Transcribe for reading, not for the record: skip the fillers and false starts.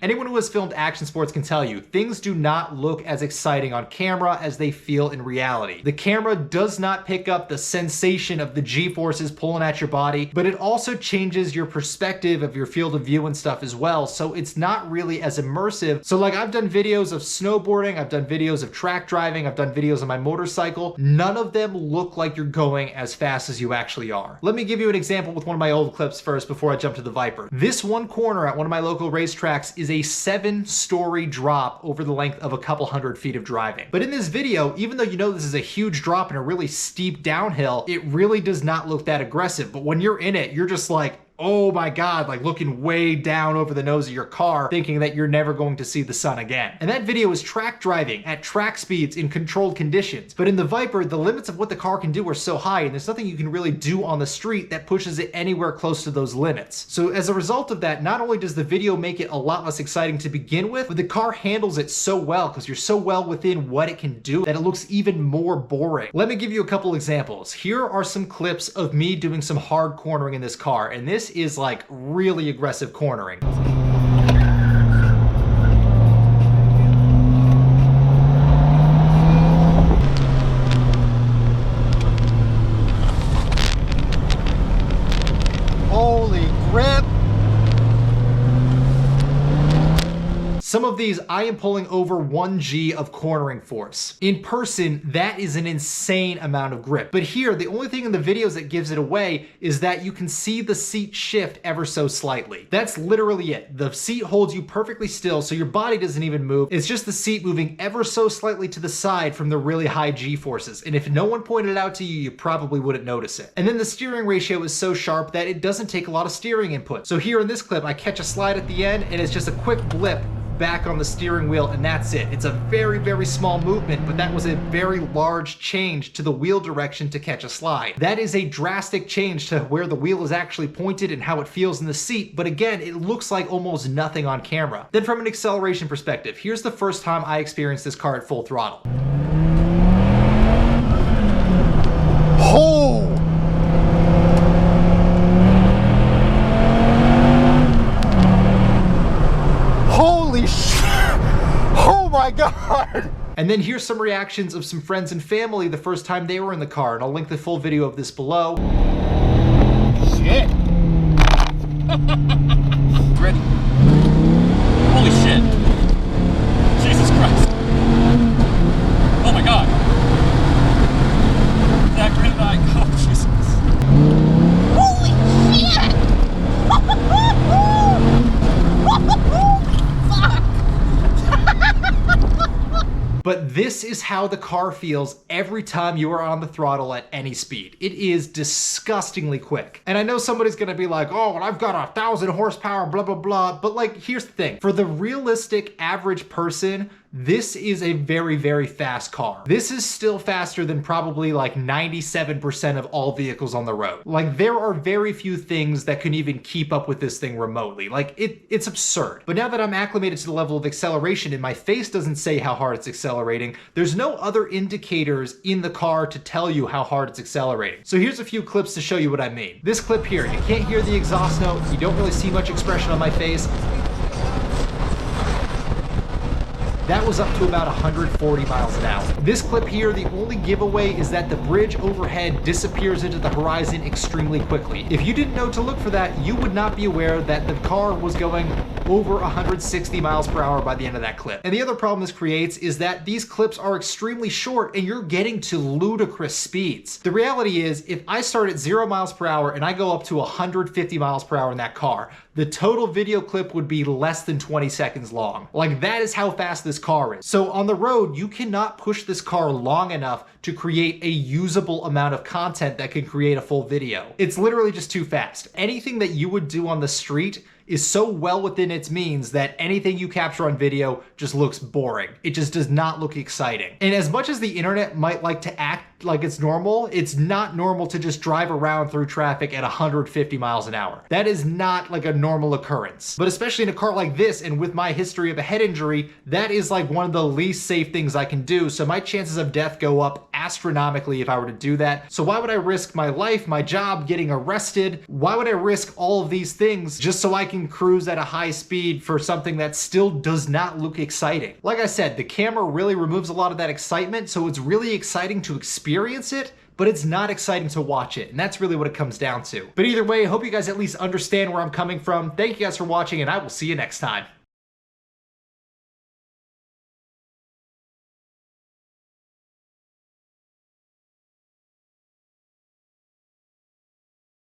Anyone who has filmed action sports can tell you, things do not look as exciting on camera as they feel in reality. The camera does not pick up the sensation of the G-forces pulling at your body, but it also changes your perspective of your field of view and stuff as well, so it's not really as immersive. So like, I've done videos of snowboarding, I've done videos of track driving, I've done videos on my motorcycle. None of them look like you're going as fast as you actually are. Let me give you an example with one of my old clips first before I jump to the Viper. This one corner at one of my local racetracks is a 7-story drop over the length of a couple hundred feet of driving. But in this video, even though you know this is a huge drop and a really steep downhill, it really does not look that aggressive. But when you're in it, you're just like, oh my God, like looking way down over the nose of your car, thinking that you're never going to see the sun again. And that video is track driving at track speeds in controlled conditions. But in the Viper, the limits of what the car can do are so high, and there's nothing you can really do on the street that pushes it anywhere close to those limits. So as a result of that, not only does the video make it a lot less exciting to begin with, but the car handles it so well because you're so well within what it can do that it looks even more boring. Let me give you a couple examples. Here are some clips of me doing some hard cornering in this car, and this is like really aggressive cornering. Holy grip! Some of these I am pulling over 1G of cornering force. In person, that is an insane amount of grip. But here, the only thing in the videos that gives it away is that you can see the seat shift ever so slightly. That's literally it. The seat holds you perfectly still, so your body doesn't even move. It's just the seat moving ever so slightly to the side from the really high G forces. And if no one pointed it out to you, you probably wouldn't notice it. And then the steering ratio is so sharp that it doesn't take a lot of steering input. So here in this clip, I catch a slide at the end and it's just a quick blip back on the steering wheel, and that's it. It's a very, very small movement, but that was a very large change to the wheel direction to catch a slide. That is a drastic change to where the wheel is actually pointed and how it feels in the seat, but again, it looks like almost nothing on camera. Then from an acceleration perspective, here's the first time I experienced this car at full throttle. Oh! Holy shit! Oh my God! And then here's some reactions of some friends and family the first time they were in the car, and I'll link the full video of this below. Shit! Ready? Holy shit! Jesus Christ! Oh my God! That green light! Oh Jesus! Holy shit! But this is how the car feels every time you are on the throttle at any speed. It is disgustingly quick. And I know somebody's gonna be like, oh, well, I've got 1,000 horsepower, blah, blah, blah. But like, here's the thing. For the realistic average person, this is a very, very fast car. This is still faster than probably like 97% of all vehicles on the road. Like, there are very few things that can even keep up with this thing remotely. Like, it's absurd. But now that I'm acclimated to the level of acceleration and my face doesn't say how hard it's accelerating, there's no other indicators in the car to tell you how hard it's accelerating. So here's a few clips to show you what I mean. This clip here, you can't hear the exhaust note, you don't really see much expression on my face. That was up to about 140 miles an hour. This clip here, the only giveaway is that the bridge overhead disappears into the horizon extremely quickly. If you didn't know to look for that, you would not be aware that the car was going over 160 miles per hour by the end of that clip. And the other problem this creates is that these clips are extremely short and you're getting to ludicrous speeds. The reality is, if I start at 0 miles per hour and I go up to 150 miles per hour in that car, the total video clip would be less than 20 seconds long. Like, that is how fast this car is. So on the road, you cannot push this car long enough to create a usable amount of content that can create a full video. It's literally just too fast. Anything that you would do on the street is so well within its means that anything you capture on video just looks boring. It just does not look exciting. And as much as the internet might like to act like it's normal, it's not normal to just drive around through traffic at 150 miles an hour. That is not like a normal occurrence. But especially in a car like this, and with my history of a head injury, that is like one of the least safe things I can do. So my chances of death go up astronomically if I were to do that. So why would I risk my life, my job, getting arrested? Why would I risk all of these things just so I can cruise at a high speed for something that still does not look exciting. Like I said, the camera really removes a lot of that excitement, so it's really exciting to experience it, but it's not exciting to watch it, and that's really what it comes down to. But either way, I hope you guys at least understand where I'm coming from. Thank you guys for watching, and I will see you next time.